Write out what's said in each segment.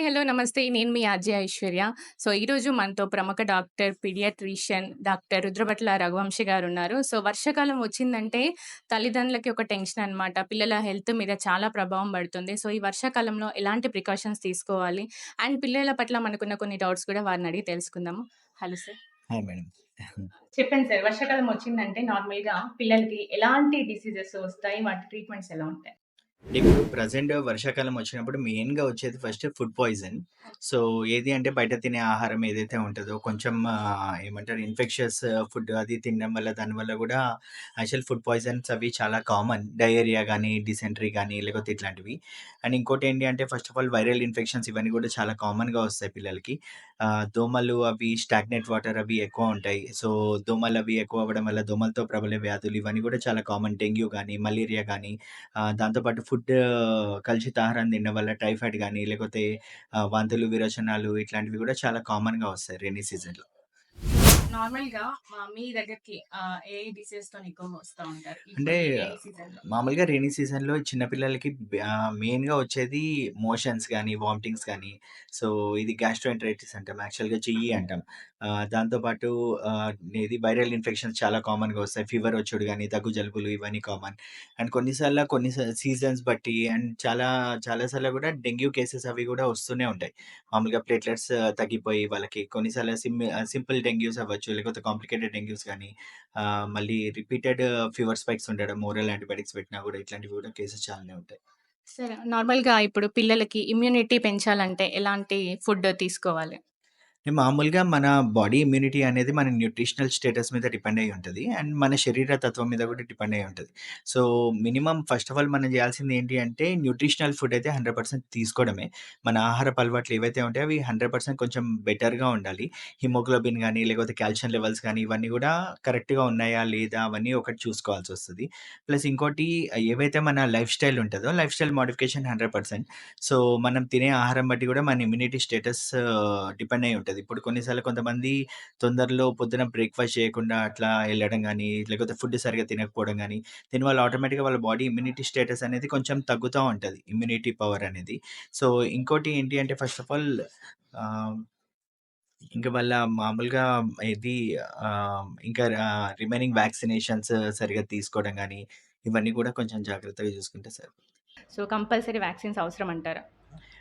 Hello. నమస్తే. నేను మీ RJ Aishwarya. ఈరోజు మనతో ప్రముఖ డాక్టర్, పీడియాట్రిషియన్ డాక్టర్ రుద్రభట్ల రఘువంశి గారున్నారు. వర్షాకాలం వచ్చిందంటే తల్లిదండ్రులకి ఒక టెన్షన్ అనమాట. పిల్లల హెల్త్ మీద చాలా ప్రభావం పడుతుంది. ఈ వర్షాకాలంలో ఎలాంటి ప్రికాషన్స్ తీసుకోవాలి? అండ్ పిల్లల పట్ల మనకున్న కొన్ని డౌట్స్ కూడా వారినడిగి తెలుసుకుందాము. Hello sir. Hi madam. చెప్పండి సార్. వర్షాకాలం వచ్చిందంటే నార్మల్‌గా పిల్లలకి ఎలాంటి డిసీజెస్ వస్తాయి? వాటి ట్రీట్మెంట్స్ ఎలా ఉంటాయి? ఇప్పుడు ప్రెజెంట్ వర్షాకాలం వచ్చినప్పుడు మెయిన్‌గా వచ్చేది ఫస్ట్ ఫుడ్ పాయిజన్. సో, ఏది అంటే బయట తినే ఆహారం ఏదైతే ఉంటదో కొంచెం ఏమంటారు ఇన్ఫెక్షస్ ఫుడ్ అది తినడం వల్ల దానివల్ల గూడా యాక్చువల్ ఫుడ్ పాయిజన్స్ అవి చాలా కామన్. డయేరియా గానీ, డిసెంట్రీ గానీ లేకపోతే ఇట్లాంటివి. అండ్ ఇంకోటేంటి అంటే first of all viral infections ఇవన్నీ గూడా చాలా కామన్‌గా వస్తాయి పిల్లలకి. దోమలు అవి స్టాగ్నెంట్ వాటర్ అవి ఎక్కువ ఉంటాయి. సో, దోమలవి ఎక్కువ అవ్వడం వల్ల దోమలతో ప్రబలే వ్యాధులు ఇవన్నీ గూడా చాలా కామన్. డెంగ్యూ గానీ, మలేరియా గానీ దాంతో పాటు ఫుడ్ కలుషిత ఆహారం తినడం వల్ల టైఫాయిడ్ గానీ, లేకపోతే వాంతులు, విరోచనాలు ఇట్లాంటివి గూడా చాలా కామన్‌గా వస్తాయి రైనీ సీజన్‌లో. నార్మల్‌గా మీ దగ్గరికి ఏ డిసీజెస్‌తోని ఎక్కువగా వస్తా ఉంటారు? అంటే ఇప్పుడు ఈ రైనీ సీజన్‌లో. మామూలుగా రైనీ సీజన్‌లో చిన్న పిల్లలకి మెయిన్‌గా వచ్చేది మోషన్స్ గానీ, వామిటింగ్స్ గానీ, సో, ఇది గ్యాస్ట్రోఎంటరైటిస్ అంటాం. యాక్చువల్‌గా చెయ్యి అంటాం. దాంతో పాటు ఇది వైరల్ ఇన్ఫెక్షన్స్ చాలా కామన్‌గా వస్తాయి. ఫీవర్ వచ్చుడు గానీ, దగ్గు, జలుబులు ఇవన్నీ కామన్. అండ్ కొన్ని సీజన్స్ బట్టి అండ్ చాలా సార్లు గూడా డెంగ్యూ కేసెస్ అవి గూడా వస్తూనే ఉంటాయి. మామూలుగా ప్లేట్లెట్స్ తగ్గిపోయి వాళ్ళకి కొన్నిసార్లు సింపుల్ డెంగ్యూస్ అవ్వచ్చు, లేకపోతే కాంప్లికేటెడ్ డెంగ్యూస్ గానీ, మళ్ళీ రిపీటెడ్ ఫీవర్ స్పైక్స్ ఉండడం, ఓరల్ యాంటిబయాటిక్స్ పెట్టినా గూడా ఇట్లాంటివి గూడా కేసెస్ చాలానే ఉంటాయి. సరే. నార్మల్‌గా ఇప్పుడు పిల్లలకి ఇమ్యూనిటీ పెంచాలంటే ఎలాంటి ఫుడ్ తీసుకోవాలి? మామూలుగా మన బాడీ ఇమ్యూనిటీ అనేది మన న్యూట్రిషనల్ స్టేటస్ మీద డిపెండ్ అయ్యి ఉంటది. అండ్ మన శరీర తత్వం మీద కూడా డిపెండ్ అయ్యి ఉంటది. So, minimum first of all మనం చేయాల్సింది ఏంటి అంటే న్యూట్రిషనల్ ఫుడ్ అయితే 100% తీసుకోవడమే. మన ఆహారపు అలవాట్లు ఏవైతే ఉంటాయో అవి 100% కొంచెం బెటర్‌గా ఉండాలి. హిమోగ్లోబిన్ గాని, లేకపోతే కాల్షియం లెవెల్స్ గాని ఇవన్నీ కూడా కరెక్ట్‌గా ఉన్నాయా? లేదా? అవన్నీ ఒకటి చూసుకోవాల్సొస్తది. ప్లస్ ఇంకోటి ఏవైతే మన లైఫ్ స్టైల్ ఉంటదో లైఫ్ స్టైల్ మోడిఫికేషన్ 100%. సో, మనం తినే ఆహారం బట్టి కూడా మన ఇమ్యూనిటీ స్టేటస్ డిపెండ్ అయ్యి ఉంటది. ఇప్పుడు కొన్నిసార్లు కొంతమంది తొందరలో పొద్దున బ్రేక్‌ఫాస్ట్ చేయకుండా అట్లా ఎళ్ళడం గానీ, లేకపోతే ఫుడ్ సరిగ్గా తినకపోవడం గానీ, దీనివల్ల ఆటోమేటిక్‌గా వాళ్ళ బాడీ ఇమ్యూనిటీ స్టేటస్ అనేది కొంచెం తగ్గుతా ఉంటది. ఇమ్యూనిటీ పవర్ అనేది. సో, ఇంకోటి ఏంటి అంటే ఫస్ట్ ఆఫ్ ఆల్ ఆహ్, ఇంక వాళ్ళ మామూలుగా ఇది ఇంకా రిమైనింగ్ వ్యాక్సినేషన్స్ సరిగ్గా తీసుకోవడం గానీ, ఇవన్నీ కూడా కొంచెం జాగ్రత్తగా చూసుకుంటే కంపల్సరీ వ్యాక్సిన్స్ అవసరం అంటారా?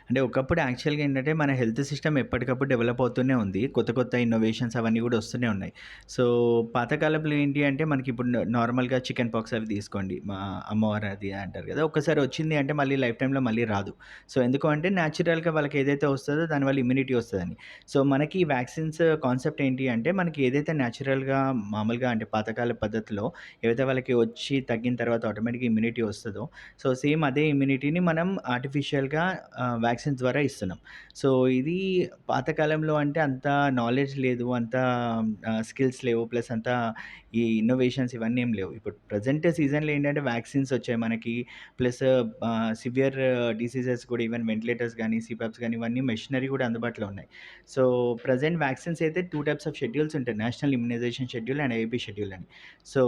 అంటే ఒకప్పుడు యాక్చువల్‌గా ఏంటంటే, మన హెల్త్ సిస్టమ్ ఎప్పటికప్పుడు డెవలప్ అవుతూనే ఉంది. కొత్త ఇన్నోవేషన్స్ అవన్నీ గూడా వస్తూనే ఉన్నాయి. సో, పాతకాలంలో ఏంటి అంటే, మనకిప్పుడు నార్మల్‌గా చికెన్ పాక్స్ అవి తీసుకోండి. మా అమ్మవారు అది అంటారు గదా! ఒక్కసారి వచ్చింది అంటే మళ్ళీ లైఫ్ టైమ్‌లో మళ్ళీ రాదు. సో, ఎందుకు అంటే న్యాచురల్‌గా వాళ్ళకి ఏదైతే వస్తదో దానివల్ల ఇమ్యూనిటీ వస్తదని. సో, మనకి వ్యాక్సిన్స్ కాన్సెప్ట్ ఏంటి అంటే, మనకి ఏదైతే న్యాచురల్‌గా మామూలుగా అంటే పాతకాల పద్ధతిలో ఏవైతే వాళ్ళకి వచ్చి తగ్గిన తర్వాత ఆటోమేటిక్‌గా ఇమ్యూనిటీ వస్తదో, సో, సేమ్ అదే ఇమ్యూనిటీని మనం ఆర్టిఫిషియల్‌గా వ్యాక్సిన్స్ ద్వారా ఇస్తున్నాం. సో, ఇది పాతకాలంలో అంటే అంత నాలెడ్జ్ లేదు. అంత స్కిల్స్ లేవు. ప్లస్ అంత ఈ ఇన్నోవేషన్స్ ఇవన్నీ ఏం లేవు. ఇప్పుడు ప్రెజెంట్ సీజన్‌లో ఏంటంటే వ్యాక్సిన్స్ వచ్చాయి మనకి. ప్లస్ సివియర్ డిసీజెస్ కూడా ఈవెన్ వెంటిలేటర్స్ గానీ, సీపాప్స్ గానీ ఇవన్నీ మెషినరీ కూడా అందుబాటులో ఉన్నాయి. సో, ప్రెజెంట్ వ్యాక్సిన్స్ అయితే 2 టైప్స్ ఆఫ్ షెడ్యూల్స్ ఉంటాయి. National immunisation schedule and IAP schedule అని. సో,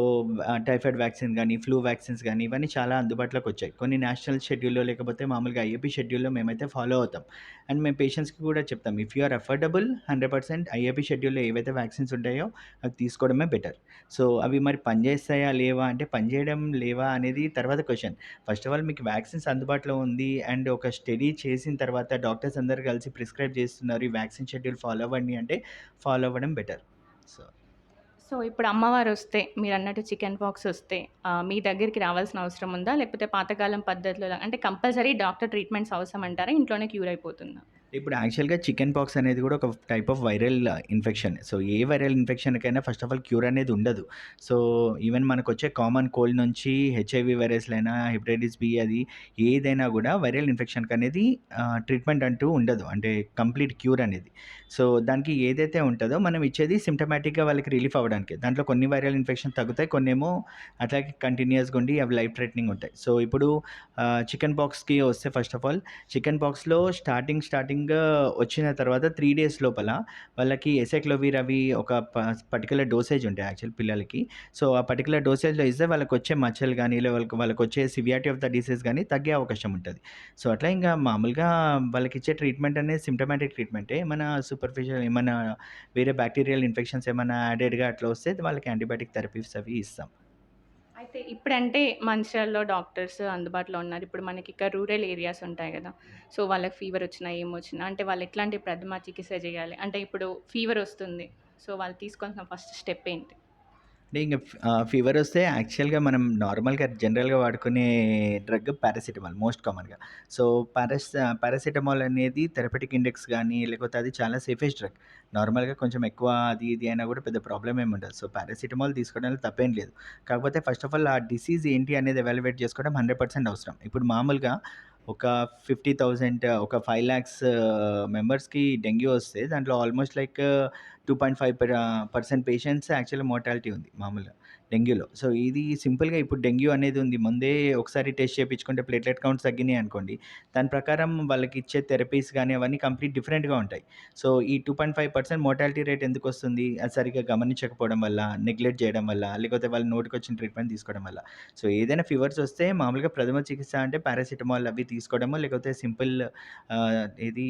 టైఫాయిడ్ వ్యాక్సిన్ గానీ, ఫ్లూ వ్యాక్సిన్స్ గానీ ఇవన్నీ చాలా అందుబాటులోకొచ్చాయి. కొన్ని నేషనల్ షెడ్యూల్‌లో లేకపోతే మామూలుగా ఐఏపీ షెడ్యూల్‌లో మేమైతే ఫాలో అవుతాం. అండ్ మేము పేషెంట్స్‌కి కూడా చెప్తాం. If you are affordable 100% IAP షెడ్యూల్‌లో ఏవైతే వ్యాక్సిన్స్ ఉంటాయో అవి తీసుకోవడమే బెటర్. సో, అవి మరి పనిచేస్తాయా? లేవా? అంటే పనిచేయడం లేవా? అనేది తర్వాత క్వెషన్. ఫస్ట్ ఆఫ్ ఆల్ మీకు వ్యాక్సిన్స్ అందుబాటులో ఉంది అండ్ ఒక స్టడీ చేసిన తర్వాత డాక్టర్స్ అందరూ కలిసి ప్రిస్క్రైబ్ చేస్తున్నారు. ఈ వ్యాక్సిన్ షెడ్యూల్ ఫాలో అవ్వండి అంటే ఫాలో అవ్వడం బెటర్. సో ఇప్పుడు అమ్మవారొస్తే మీరన్నట్టు చికెన్ పాక్స్ ఒస్తే మీ దగ్గరికి రావాల్సిన అవసరం ఉందా? లేకపోతే పాతకాలం పద్ధతిలో అంటే కంపల్సరీ డాక్టర్ ట్రీట్మెంట్స్ అవసరం అంటారా? ఇంట్లోనే క్యూర్ అయిపోతుందా? ఇప్పుడు యాక్చువల్‌గా చికెన్ పాక్స్ అనేది గూడా ఒక type of viral infection. So, ఏ వైరల్ ఇన్ఫెక్షన్‌కైనా ఫస్ట్ ఆఫ్ ఆల్ క్యూర్ అనేది ఉండదు. సో, ఈవెన్ మనకొచ్చే కామన్ కోల్డ్ నుంచి హెచ్ఐవి వైరస్‌లైనా, హెపటైటిస్ బి అది ఏదైనా గూడా వైరల్ ఇన్ఫెక్షన్‌కనేది ట్రీట్మెంట్ అంటూ ఉండదు. అంటే కంప్లీట్ క్యూర్ అనేది. సో, దానికి ఏదైతే ఉంటదో మనం ఇచ్చేది సింప్టమాటిక్‌గా వాళ్ళకి రిలీఫ్ అవ్వడానికే. దాంట్లో కొన్ని వైరల్ ఇన్ఫెక్షన్ తగ్గుతాయి. కొన్నేమో అట్లాగే కంటిన్యూయస్‌గా ఉండి అవి లైఫ్ థ్రెటనింగ్ ఉంటాయి. సో, ఇప్పుడు చికెన్ పాక్స్‌కి వస్తే ఫస్ట్ ఆఫ్ ఆల్ చికెన్ పాక్స్‌లో స్టార్టింగ్ మార్నింగ్ వచ్చిన తర్వాత 3 డేస్ లోపల వాళ్ళకి ఎసైక్లోవిర్ అవి ఒక పర్టిక్యులర్ డోసేజ్ ఉంటాయి యాక్చువల్ పిల్లలకి. సో, ఆ పర్టిక్యులర్ డోసేజ్‌లో ఇస్తే వాళ్ళకొచ్చే మచ్చలు గానీ, వాళ్ళకొచ్చే సివియారిటీ ఆఫ్ ద డిసీజ్ గానీ తగ్గే అవకాశం ఉంటది. సో, అట్లా ఇంగా మామూలుగా వాళ్ళకిచ్చే ట్రీట్మెంట్ అనేది సింప్టమాటిక్ ట్రీట్మెంటే. ఏమన్నా సూపర్ఫిషియల్ ఏమన్నా వేరే బ్యాక్టీరియల్ ఇన్ఫెక్షన్స్ ఏమన్నా యాడెడ్‌గా అట్లా వస్తే వాళ్ళకి యాంటీబయాటిక్ థెరపీస్ అవి ఇస్తాం. అయితే ఇప్పుడంటే మంచిర్యాలలో డాక్టర్స్ అందుబాటులో ఉన్నారు. ఇప్పుడు మనకిక్కడ రూరల్ ఏరియాస్ ఉంటాయి గదా! సో, వాళ్ళకి ఫీవరొచ్చినా, ఏమొచ్చినా అంటే వాళ్ళు ఎట్లాంటి ప్రథమ చికిత్స జేయాలి? అంటే ఇప్పుడు ఫీవరొస్తుంది. సో, వాళ్ళు తీసుకోవాల్సిన ఫస్ట్ స్టెప్ ఏంటి? అంటే ఇంక ఫీవరొస్తే యాక్చువల్‌గా మనం నార్మల్‌గా జనరల్‌గా వాడుకునే డ్రగ్ పారాసిటమాల్ మోస్ట్ కామన్‌గా. సో, పారాసిటమాల్ అనేది థెరపటిక్ ఇండెక్స్ గానీ, లేకపోతే అది చాలా సేఫెస్ట్ డ్రగ్. నార్మల్‌గా కొంచెం ఎక్కువ అది ఇది అయినా గూడా పెద్ద ప్రాబ్లమ్ ఏమి ఉండదు. సో, పారాసిటమాల్ తీసుకోవడంలో తప్పేం లేదు. కాకపోతే ఫస్ట్ ఆఫ్ ఆల్ ఆ డిసీజ్ ఏంటి అనేది ఎవాల్యుయేట్ చేసుకోవడం 100% అవసరం. ఇప్పుడు మామూలుగా ఒక 50,000 ఒక 5,00,000 మెంబర్స్‌కి డెంగ్యూ వస్తే దాంట్లో ఆల్మోస్ట్ లైక్ 2.5% పేషెంట్స్ యాక్చువల్‌గా మోర్టాలిటీ ఉంది మామూలుగా డెంగ్యూలో. సో, ఇది సింపుల్‌గా ఇప్పుడు డెంగ్యూ అనేది ఉంది. ముందే ఒకసారి టెస్ట్ చేపించుకుంటే ప్లేట్లెట్ కౌంట్స్ తగ్గినాయి అనుకోండి. దాని ప్రకారం వాళ్ళకిచ్చే థెరపీస్ గానీ అవన్నీ కంప్లీట్ డిఫరెంట్‌గా ఉంటాయి. సో, ఈ 2.5% మోర్టాలిటీ రేట్ ఎందుకొస్తుంది? అది సరిగ్గా గమనించకపోవడం వల్ల, నెగ్లెక్ట్ చేయడం వల్ల, లేకపోతే వాళ్ళ నోటికొచ్చిన ట్రీట్మెంట్ తీసుకోవడం వల్ల. సో, ఏదైనా ఫీవర్స్ వస్తే మామూలుగా ప్రథమ చికిత్స అంటే పారాసిటమాల్ అవి తీసుకోవడము, లేకపోతే సింపుల్ ఇది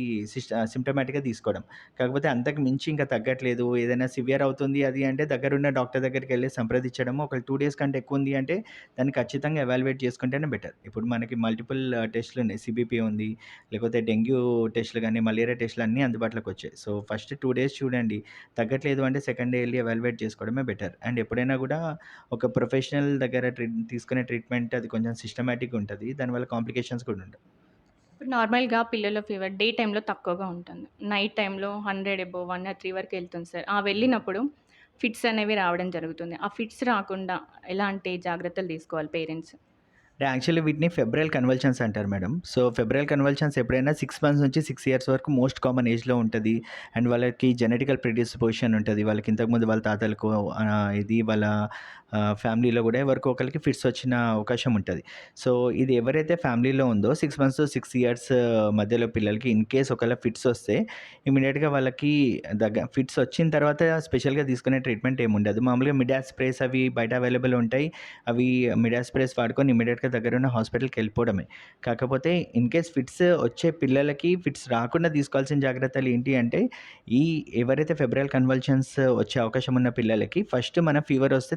సింప్టమాటిక్‌గా తీసుకోవడం. కాకపోతే అంతకు మించి ఇంకా తగ్గట్లేదు, ఏదైనా సివియర్ అవుతుంది అది అంటే దగ్గరున్న డాక్టర్ దగ్గరికెళ్లి సంప్రదించడము. ఒకవేళ 2 డేస్ కంటే ఎక్కువుంది అంటే దాన్ని ఖచ్చితంగా ఎవాల్యుయేట్ చేసుకుంటేనే బెటర్. ఇప్పుడు మనకి మల్టిపుల్ టెస్ట్‌లున్నాయి. సీబీపీ ఉంది, లేకపోతే డెంగ్యూ టెస్ట్‌లు గాని, మలేరియా టెస్ట్‌లు అన్నీ అందుబాటులోకొచ్చాయి. సో, ఫస్ట్ 2 డేస్ చూడండి. తగ్గట్లేదు అంటే సెకండ్ డే ఎళ్లి ఎవాల్యుయేట్ చేసుకోవడమే బెటర్. అండ్ ఎప్పుడైనా గూడా ఒక ప్రొఫెషనల్ దగ్గర తీసుకునే ట్రీట్మెంట్ అది కొంచెం సిస్టమాటిక్‌గా ఉంటది. దానివల్ల కాంప్లికేషన్స్ కూడా ఉండవు. ఇప్పుడు నార్మల్‌గా పిల్లల ఫీవర్ డే టైమ్‌లో తక్కువగా ఉంటుంది. నైట్ టైమ్‌లో 100 అబోవ్ 103 వరకు ఎళ్తుంది సార్. వెళ్ళినప్పుడు ఫిట్స్ అనేవి రావడం జరుగుతుంది. ఆ ఫిట్స్ రాకుండా ఎలాంటి జాగ్రత్తలు తీసుకోవాలి పేరెంట్స్? అంటే యాక్చువల్లీ వీటిని ఫెబ్రల్ కన్వల్షన్స్ అంటారు మేడం. సో, ఫెబ్రల్ కన్వల్షన్స్ ఎప్పుడైనా 6 మంత్స్ నుంచి 6 ఇయర్స్ వరకు మోస్ట్ కామన్ ఏజ్‌లో ఉంటది. అండ్ వాళ్ళకి జెనెటికల్ ప్రిడిస్పోజిషన్ ఉంటది. వాళ్ళకి ఇంతకుముందు వాళ్ళ తాతలకు ఇది వాళ్ళ ఫ్యామిలీలో గూడా ఎవరికో ఒకళ్ళకి ఫిట్స్ వచ్చిన అవకాశం ఉంటది. సో, ఇది ఎవరైతే ఫ్యామిలీలో ఉందో 6 మంత్స్ టు 6 ఇయర్స్ మధ్యలో పిల్లలకి ఇన్ కేస్ ఒకవేళ ఫిట్స్ వస్తే ఇమ్మీడియేట్‌గా వాళ్ళకి ఫిట్స్ వచ్చిన తర్వాత స్పెషల్‌గా తీసుకునే ట్రీట్మెంట్ ఏముండదు. మామూలుగా మిడాస్ స్ప్రేస్ అవి బయట అవైలబుల్ ఉంటాయి. అవి మిడాస్ స్ప్రేస్ వాడుకొని ఇమ్మీడియేట్‌గా దగ్గరున్న హాస్పిటల్‌కెళ్ళిపోవడమే. కాకపోతే ఇన్ కేస్ ఫిట్స్ వచ్చే పిల్లలకి ఫిట్స్ రాకుండా తీసుకోవాల్సిన జాగ్రత్తలు ఏంటి అంటే, ఈ ఎవరైతే ఫెబ్రల్ కన్వల్షన్స్ వచ్చే అవకాశం ఉన్న పిల్లలకి ఫస్ట్ మనం ఫీవర్ వస్తే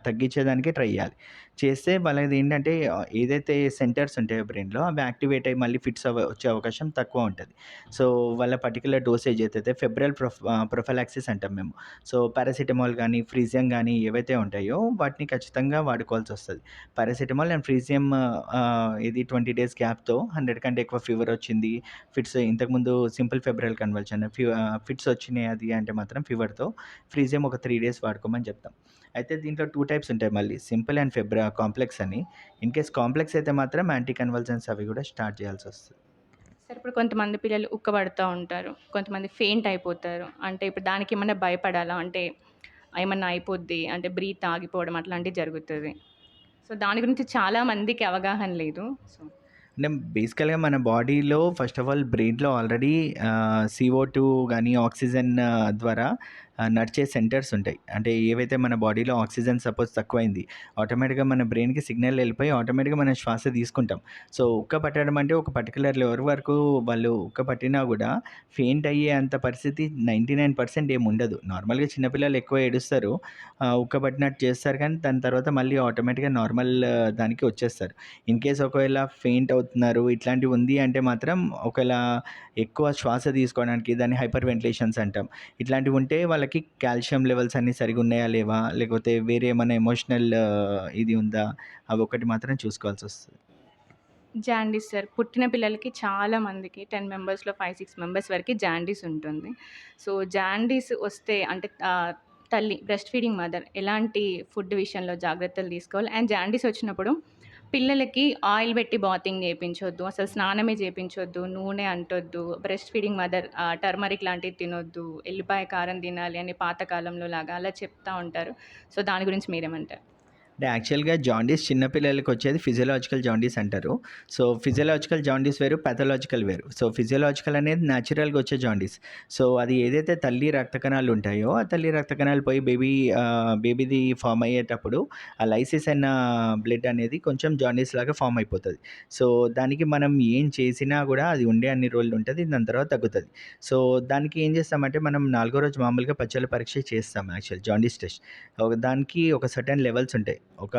తగ్గించేదానికి ట్రై చేయాలి. చేస్తే వాళ్ళదేంటంటే ఏదైతే సెంటర్స్ ఉంటాయో బ్రెయిన్‌లో అవి యాక్టివేట్ అయ్యి మళ్ళీ ఫిట్స్ వచ్చే అవకాశం తక్కువ ఉంటది. సో, వాళ్ళ పర్టిక్యులర్ డోసేజ్ ఏదైతే ప్రొఫైలాక్సిస్ అంటాం మేము. సో, పారాసిటమాల్ గానీ, ఫ్రీజియం గానీ ఏవైతే ఉంటాయో వాటిని ఖచ్చితంగా వాడుకోవాల్సొస్తది. పారాసిటమాల్ అండ్ ఫ్రీజియం ఇది 20 డేస్ గ్యాప్‌తో 100 కంటే ఎక్కువ ఫీవర్ వచ్చింది. ఫిట్స్ ఇంతకుముందు సింపుల్ ఫెబ్రల్ కన్వల్షన్ ఫిట్స్ వచ్చినాయి అది అంటే మాత్రం ఫీవర్‌తో ఫ్రీజియం ఒక 3 డేస్ వాడుకోమని చెప్తాం. అయితే దీంట్లో 2 టైప్స్ ఉంటాయి మళ్ళీ సింపుల్ అండ్ కాంప్లెక్స్ అని. ఇన్ కేస్ కాంప్లెక్స్ అయితే మాత్రం యాంటీ కన్వల్సెంట్స్ అవి గూడా స్టార్ట్ చేయాల్సొస్తది. సార్ ఇప్పుడు కొంతమంది పిల్లలు ఉక్కబడుతా ఉంటారు. కొంతమంది ఫెయింట్ అయిపోతారు. అంటే ఇప్పుడు దానికేమన్నా భయపడాలా? అంటే ఏమన్నా అయిపోద్ది అంటే బ్రీత్ ఆగిపోవడం అట్లాంటివి జరుగుతది. సో, దాని గురించి చాలా మందికి అవగాహన లేదు. సో అంటే బేసికల్‌గా మన బాడీలో ఫస్ట్ ఆఫ్ ఆల్ బ్రెయిన్‌లో ఆల్రెడీ సీఓ2 గాని, ఆక్సిజన్ ద్వారా నడిచే సెంటర్స్ ఉంటాయి. అంటే ఏవైతే మన బాడీలో ఆక్సిజన్ సపోజ్ తక్కువైంది, ఆటోమేటిక్‌గా మన బ్రెయిన్‌కి సిగ్నల్ ఎళ్ళిపోయి ఆటోమేటిక్‌గా మనం శ్వాస తీసుకుంటాం. సో, ఉక్క పట్టడం అంటే ఒక పర్టిక్యులర్ లెవెల్ వరకు వాళ్ళు ఉక్క పట్టినా గూడా ఫెయింట్ అయ్యే అంత పరిస్థితి 99% ఏముండదు. నార్మల్‌గా చిన్న పిల్లలు ఎక్కువ ఏడుస్తారు. ఉక్క పట్టినట్టు చేస్తారు కానీ దాని తర్వాత మళ్ళీ ఆటోమేటిక్‌గా నార్మల్ దానికి వచ్చేస్తారు. ఇన్ కేస్ ఒకవేళ ఫెయింట్ అవుతున్నారు ఇట్లాంటివి ఉంది అంటే మాత్రం ఒకవేళ ఎక్కువ శ్వాస తీసుకోవడానికి దాన్ని హైపర్ వెంటిలేషన్స్ అంటాం. ఇట్లాంటివి ఉంటే వాళ్ళకి కాల్షియం లెవెల్స్ అన్నీ సరిగ్గా ఉన్నాయా లేవా? లేకపోతే వేరే ఏమన్నా ఎమోషనల్ ఇది ఉందా? అవొకటి మాత్రం చూసుకోవాల్సొస్తది. Jaundice sir. పుట్టిన పిల్లలకి చాలా మందికి 10 మెంబర్స్‌లో 5, 6 మెంబర్స్ వరకి జాండీస్ ఉంటుంది. సో, జాండీస్ వస్తే అంటే తల్లి బ్రెస్ట్ ఫీడింగ్ మదర్ ఎలాంటి ఫుడ్ విషయంలో జాగ్రత్తలు తీసుకోవాలి? అండ్ జాండీస్ వచ్చినప్పుడు పిల్లలకి ఆయిల్ పెట్టి బాతింగ్ చేపించొద్దు. అసలు స్నానమే చేపించొద్దు. నూనె అంటొద్దు. బ్రెస్ట్ ఫీడింగ్ మదర్ టర్మరిక్ లాంటివి తినొద్దు. ఎల్లిపాయ కారం తినాలి అని పాత కాలంలో లాగా అలా చెప్తా ఉంటారు. సో, దాని గురించి మీరేమంటారు? అంటే యాక్చువల్‌గా జాండీస్ చిన్న పిల్లలకొచ్చేది ఫిజియోలాజికల్ జాండీస్ అంటారు. సో, ఫిజియోలాజికల్ జాండీస్ వేరు, పాథలాజికల్ వేరు. సో, ఫిజియోలాజికల్ అనేది న్యాచురల్‌గా వచ్చే జాండీస్. సో, అది ఏదైతే తల్లి రక్త కణాలు ఉంటాయో, ఆ తల్లి రక్త కణాలు పోయి బేబీది ఫార్మ్ అయ్యేటప్పుడు ఆ లైసిస్ అన్న బ్లడ్ అనేది కొంచెం జాండీస్ లాగా ఫార్మ్ అయిపోతది. సో, దానికి మనం ఏం చేసినా గూడా అది ఉండే అన్ని రోజులు ఉంటది. దాని తర్వాత తగ్గుతది. సో, దానికి ఏం చేస్తామంటే మనం నాలుగో రోజు మామూలుగా పచ్చల పరీక్ష చేస్తాం యాక్చువల్ జాండీస్ టెస్ట్. దానికి ఒక సర్టెన్ లెవెల్స్ ఉంటాయి. ఒక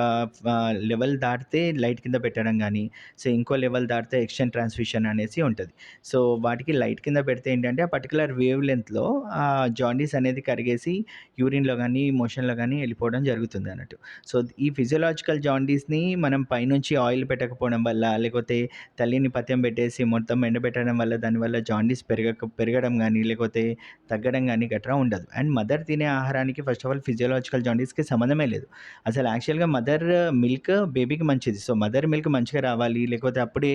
లెవెల్ దాటితే లైట్ కింద పెట్టడం గానీ, సో, ఇంకో లెవెల్ దాటితే ఎక్స్‌టెంట్ ట్రాన్స్‌ఫ్యూషన్ అనేసి ఉంటది. సో, వాటికి లైట్ కింద పెడితే ఏంటంటే, ఆ పర్టిక్యులర్ వేవ్ లెంగ్త్‌లో జాండీస్ అనేది కరిగేసి యూరిన్‌లో గానీ, మోషన్‌లో గానీ ఎళ్ళిపోవడం జరుగుతుందన్నట్టు. సో, ఈ ఫిజియోలాజికల్ జాండీస్‌ని మనం పైనుంచి ఆయిల్ పెట్టకపోవడం వల్ల, లేకపోతే తల్లిని పథ్యం పెట్టేసి మొత్తం ఎండబెట్టడం వల్ల, దానివల్ల జాండీస్ పెరగడం గానీ, లేకపోతే తగ్గడం గానీ గట్రా ఉండదు. అండ్ మదర్ తినే ఆహారానికి ఫస్ట్ ఆఫ్ ఆల్ ఫిజియోలాజికల్ జాండీస్‌కి సంబంధమే లేదు. అసలు యాక్చువల్‌గా మదర్ మిల్క్ బేబీకి మంచిది. సో, మదర్ మిల్క్ మంచిగా రావాలి, లేకపోతే అప్పుడే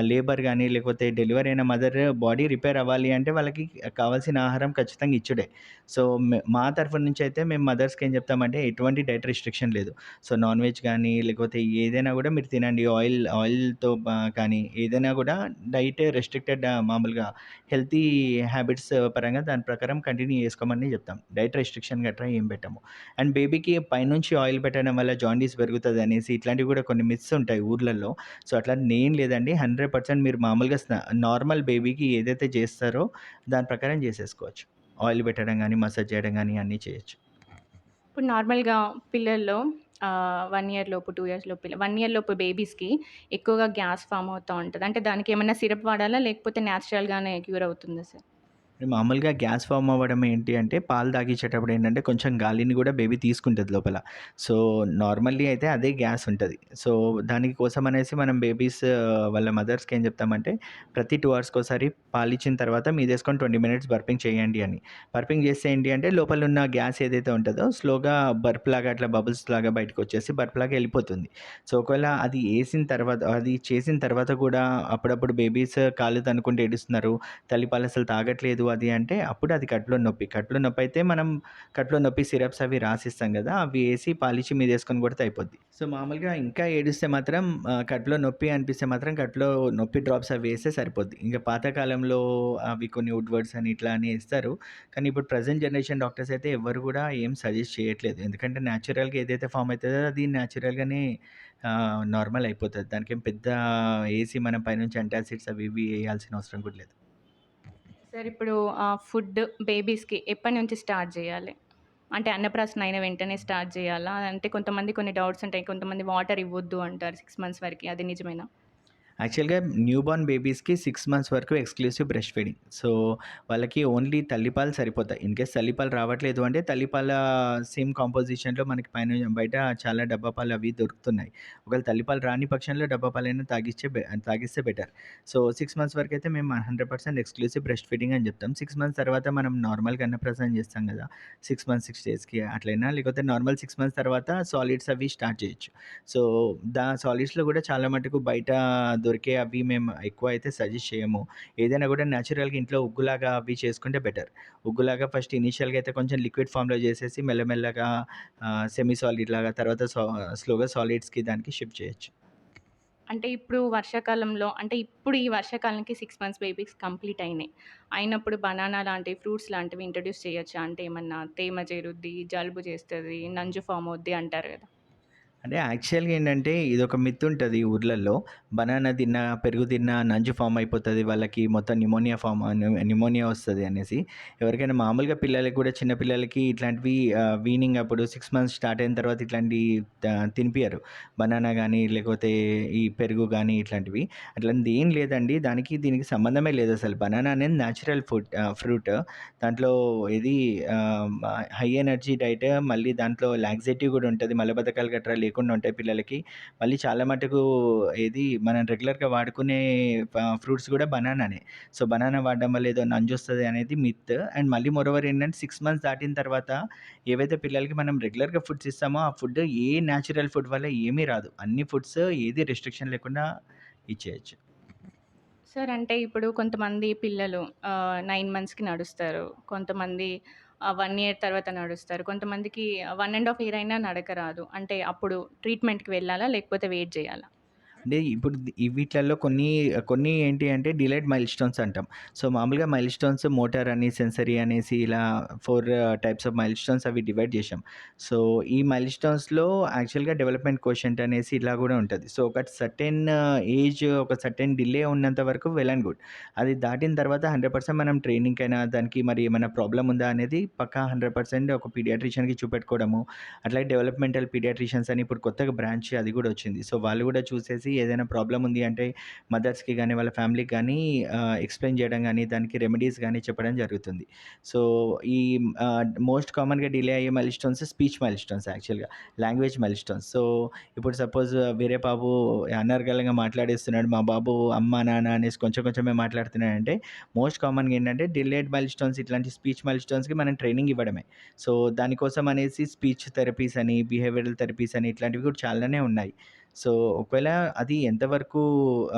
లేబర్ గానీ, లేకపోతే డెలివరీ అయిన మదర్ బాడీ రిపేర్ అవ్వాలి అంటే వాళ్ళకి కావాల్సిన ఆహారం ఖచ్చితంగా ఇచ్చుడే. సో, మా తరఫు నుంచయితే మేము మదర్స్‌కి ఏం చెప్తామంటే ఎటువంటి డైట్ రిస్ట్రిక్షన్ లేదు. సో, నాన్ వెజ్ గానీ, లేకపోతే ఏదైనా గూడా మీరు తినండి. ఆయిల్‌తో కానీ ఏదైనా గూడా డైట్ రెస్ట్రిక్టెడ్ మామూలుగా హెల్తీ హ్యాబిట్స్ పరంగా దాని ప్రకారం కంటిన్యూ చేసుకోమని చెప్తాం. డైట్ రెస్ట్రిక్షన్ గట్రా ఏం పెట్టము. అండ్ బేబీకి పైనుంచి ఆయిల్ పెట్టడం వల్ల జాండీస్ పెరుగుతదనేసి ఇట్లాంటివి గూడా కొన్ని మిత్స్ ఉంటాయి ఊర్లల్లో. సో, అట్లాంటిది ఏం లేదండి. 100% మీరు మామూలుగా నార్మల్ బేబీకి ఏదైతే చేస్తారో దాని ప్రకారం చేసేసుకోవచ్చు. ఆయిల్ పెట్టడం గానీ, మసాజ్ చేయడం గానీ అన్నీ చేయొచ్చు. ఇప్పుడు నార్మల్‌గా పిల్లల్లో 1 ఇయర్ లోపు, 2 ఇయర్స్ లోపు 1 ఇయర్ లోపు బేబీస్‌కి ఎక్కువగా గ్యాస్ ఫార్మ్ అవుతా ఉంటది. అంటే దానికేమన్నా సిరప్ వాడాలా? లేకపోతే నేచురల్‌గానే క్యూర్ అవుతుందా సార్? మామూలుగా గ్యాస్ ఫార్మ్ అవ్వడం ఏంటి అంటే, పాలు తాగిచ్చేటప్పుడు ఏంటంటే, కొంచెం గాలిని గూడా బేబీ తీసుకుంటది లోపల. సో, నార్మల్లీ అయితే అదే గ్యాస్ ఉంటది. సో, దాని కోసం అనేసి మనం వాళ్ళ మదర్స్‌కి ఏం చెప్తామంటే, ప్రతి 2 అవర్స్‌కోసారి పాలిచ్చిన తర్వాత మీదేసుకొని 20 మినిట్స్ బర్పింగ్ చేయండి అని. బర్పింగ్ చేస్తే ఏంటి అంటే, లోపలున్న గ్యాస్ ఏదైతే ఉంటదో స్లోగా బర్ప్‌లాగా అట్లా బబుల్స్‌లాగా బయటకొచ్చేసి బర్ప్‌లాగా ఎళ్ళిపోతుంది. సో, ఒకవేళ అది చేసిన తర్వాత కూడా అప్పుడప్పుడు బేబీస్ కాళ్ళు తన్నుకుంటూ ఏడుస్తున్నారు. తల్లిపాలు అసలు తాగట్లేదు అది అంటే, అప్పుడు అది కడుపులో నొప్పి. కడుపులో నొప్పైతే మనం కడుపులో నొప్పి సిరప్స్ అవి రాసిస్తాం గదా! అవి ఏసి పాలిచ్చి మీదేసుకొని కొడితే అయిపోద్ది. సో, మామూలుగా ఇంకా ఏడిస్తే మాత్రం కడుపులో నొప్పి అనిపిస్తే మాత్రం కడుపులో నొప్పి డ్రాప్స్ అవి ఏస్తే సరిపోద్ది. ఇంక పాతకాలంలో అవి కొన్ని వుడ్‌వర్డ్స్ అని ఇట్లా అని ఇస్తారు. కానీ ఇప్పుడు ప్రెజెంట్ జనరేషన్ డాక్టర్స్ అయితే ఎవ్వరు గూడా ఏం సజెస్ట్ చేయట్లేదు. ఎందుకంటే న్యాచురల్‌గా ఏదైతే ఫార్మ్ అయితదో అది న్యాచురల్‌గానే నార్మల్ అయిపోతది. దానికేం పెద్ద ఏసి మనం పైనుంచి యాంటాసిడ్స్ అవి ఇవి ఏయాల్సిన అవసరం కూడా లేదు. సార్ ఇప్పుడు ఫుడ్ బేబీస్‌కి ఎప్పటినుంచి స్టార్ట్ జేయాలి? అంటే అన్నప్రాసన అయిన వెంటనే స్టార్ట్ జేయాలా? అంటే కొంతమంది కొన్ని డౌట్స్ ఉంటాయి. కొంతమంది వాటర్ ఇవ్వొద్దు అంటారు 6 మంత్స్ వరకి. అది నిజమేనా? యాక్చువల్‌గా న్యూబార్న్ బేబీస్‌కి 6 మంత్స్ వరకు ఎక్స్‌క్లూసివ్ బ్రెస్ట్ ఫీడింగ్. సో, వాళ్ళకి ఓన్లీ తల్లిపాలు సరిపోతాయి. ఇన్‌కేస్ తల్లిపాలు రావట్లేదు అంటే తల్లిపాల సేమ్ కాంపోజిషన్‌లో మనకి బయట చాలా డబ్బా పాలు అవి దొరుకుతున్నాయి. ఒకవేళ తల్లిపాలు రాని పక్షంలో డబ్బా పాలైనా తాగిస్తే బెటర్. సో, 6 మంత్స్ వరకైతే మేము 100% ఎక్స్‌క్లూసివ్ బ్రెస్ట్ ఫీడింగ్ అని చెప్తాం. 6 మంత్స్ తర్వాత మనం నార్మల్‌గా అన్నప్రాసన చేస్తాం కదా! 6 మంత్స్, 6 డేస్‌కి అట్లైనా లేకపోతే నార్మల్ 6 మంత్స్ తర్వాత సాలిడ్స్ అవి స్టార్ట్ చేయొచ్చు. సో, సాలిడ్స్‌లో కూడా చాలా మటుకు బయట దొరికే అవి మేము ఎక్కువ అయితే సజెస్ట్ చేయము. ఏదైనా కూడా నేచురల్‌గా ఇంట్లో ఉగ్గులాగా అవి చేసుకుంటే బెటర్. ఉగ్గులాగా ఫస్ట్ ఇనీషియల్‌గా అయితే కొంచెం లిక్విడ్ ఫార్మ్‌లో చేసేసి మెల్లమెల్లగా సెమీ సాలిడ్ లాగా తర్వాత స్లోగా సాలిడ్స్‌కి దానికి షిఫ్ట్ చేయొచ్చు. అంటే ఇప్పుడు వర్షాకాలంలో అంటే ఇప్పుడు ఈ వర్షాకాలానికి 6 మంత్స్ బేబీస్ కంప్లీట్ అయినాయి. అయినప్పుడు బనానా లాంటి ఫ్రూట్స్ లాంటివి ఇంట్రొడ్యూస్ చేయొచ్చా? అంటే ఏమన్నా తేమ చేరుద్ది, జలుబు చేస్తది, నంజు ఫార్మ్ అవుద్ది అంటారు గదా! అంటే యాక్చువల్‌గా ఏంటంటే ఇదొక మిత్ ఉంటది ఊర్లల్లో. బనానా తిన్నా, పెరుగు తిన్నా నంజు ఫార్మ్ అయిపోతది. వాళ్ళకి మొత్తం న్యూమోనియా వస్తది అనేసి. ఎవరికైనా మామూలుగా పిల్లలకి కూడా చిన్న పిల్లలకి ఇట్లాంటివి వీనింగ్ అప్పుడు 6 మంత్స్ స్టార్ట్ అయిన తర్వాత ఇట్లాంటియి తినిపియరు. బనానా గానీ, లేకపోతే ఈ పెరుగు గానీ ఇట్లాంటివి. అట్లాంటిది ఏం లేదండి. దీనికి సంబంధమే లేదసలు. బనానా అనేది నేచురల్ ఫ్రూట్. దాంట్లో ఇది ఆహ్, హై ఎనర్జీ డైట్ మళ్ళీ దాంట్లో లాక్సేటివ్ గూడా ఉంటది. మలబద్ధకాలు గట్రా లేకుండా ఉంటాయి పిల్లలకి. మళ్ళీ చాలా మటుకు మనం రెగ్యులర్‌గా వాడుకునే ఫ్రూట్స్ గూడా బనానానే. సో, బనానా వాడడం వల్ల ఏదో నంజొస్తది అనేది మిత్. అండ్ మళ్ళీ మోరోవర్ ఏంటంటే 6 మంత్స్ దాటిన తర్వాత ఏవైతే పిల్లలకి మనం రెగ్యులర్‌గా ఫుడ్స్ ఇస్తామో, ఆ ఫుడ్ ఏ న్యాచురల్ ఫుడ్ వల్ల ఏమీ రాదు. అన్ని ఫుడ్స్ ఏది రిస్ట్రిక్షన్ లేకుండా ఇచ్చేయొచ్చు. సార్ అంటే ఇప్పుడు కొంతమంది పిల్లలు 9 మంత్స్‌కి నడుస్తారు. కొంతమంది ఆ 1 ఇయర్ తర్వాత నడుస్తారు. కొంతమందికి 1 ½ ఇయర్ అయినా నడక రాదు. అంటే అప్పుడు ట్రీట్‌మెంట్‌కి వెళ్ళాలా? లేకపోతే వెయిట్ జేయాలా? అంటే ఇప్పుడు వీటిలల్లో కొన్ని ఏంటి అంటే డిలేడ్ మైల్‌స్టోన్స్ అంటాం. సో, మామూలుగా మైల్‌స్టోన్స్ మోటార్ అని, సెన్సరీ అనేసి ఇలా 4 టైప్స్ ఆఫ్ మైల్‌స్టోన్స్ అవి డివైడ్ చేశాం. సో, ఈ మైల్‌స్టోన్స్‌లో యాక్చువల్‌గా డెవలప్‌మెంట్ కోషెంట్ అనేసి ఇలా గూడా ఉంటది. సో, ఒక సర్టెన్ ఏజ్, ఒక సర్టెన్ డిలే ఉన్నంత వరకు వెల్ అండ్ గుడ్. అది దాటిన తర్వాత 100% మనం ట్రైనింగ్‌కైనా, దానికి మరి ఏమైనా ప్రాబ్లమ్ ఉందా అనేది పక్కా 100% ఒక పీడియాట్రిషియన్‌కి చూపెట్టుకోవడము. అట్లాగే డెవలప్‌మెంటల్ పీడియాట్రిషియన్స్ అని ఇప్పుడు కొత్తగా బ్రాంచ్ అది గూడా వచ్చింది. సో, వాళ్ళు గూడా చూసేసి ఏదైనా ప్రాబ్లమ్ ఉంది అంటే మదర్స్‌కి గానీ, వాళ్ళ ఫ్యామిలీకి గానీ ఎక్స్‌ప్లెయిన్ జేయడం గానీ, దానికి రెమెడీస్ గానీ చెప్పడం జరుగుతుంది. సో, ఈ మోస్ట్ కామన్‌గా డిలే అయ్యే మైల్‌స్టోన్స్ స్పీచ్ మైల్‌స్టోన్స్ యాక్చువల్‌గా. Language milestones. సో, ఇప్పుడు సపోజ్ వేరే బాబు అనర్గళంగా మాట్లాడేస్తున్నాడు. మా బాబు అమ్మ, నాన్న అనేసి కొంచెం కొంచెమే మాట్లాడుతున్నాడంటే మోస్ట్ కామన్‌గా ఏంటంటే డిలేడ్ మైల్‌స్టోన్స్ ఇట్లాంటి స్పీచ్ మైల్‌స్టోన్స్‌కి మనం ట్రైనింగ్ ఇవ్వడమే. సో, దానికోసం అనేసి స్పీచ్ థెరపీస్ అని, బిహేవియరల్ థెరపీస్ అని ఇట్లాంటివి కూడా చాలానే ఉన్నాయి. సో, ఒకవేళ అది ఎంతవరకు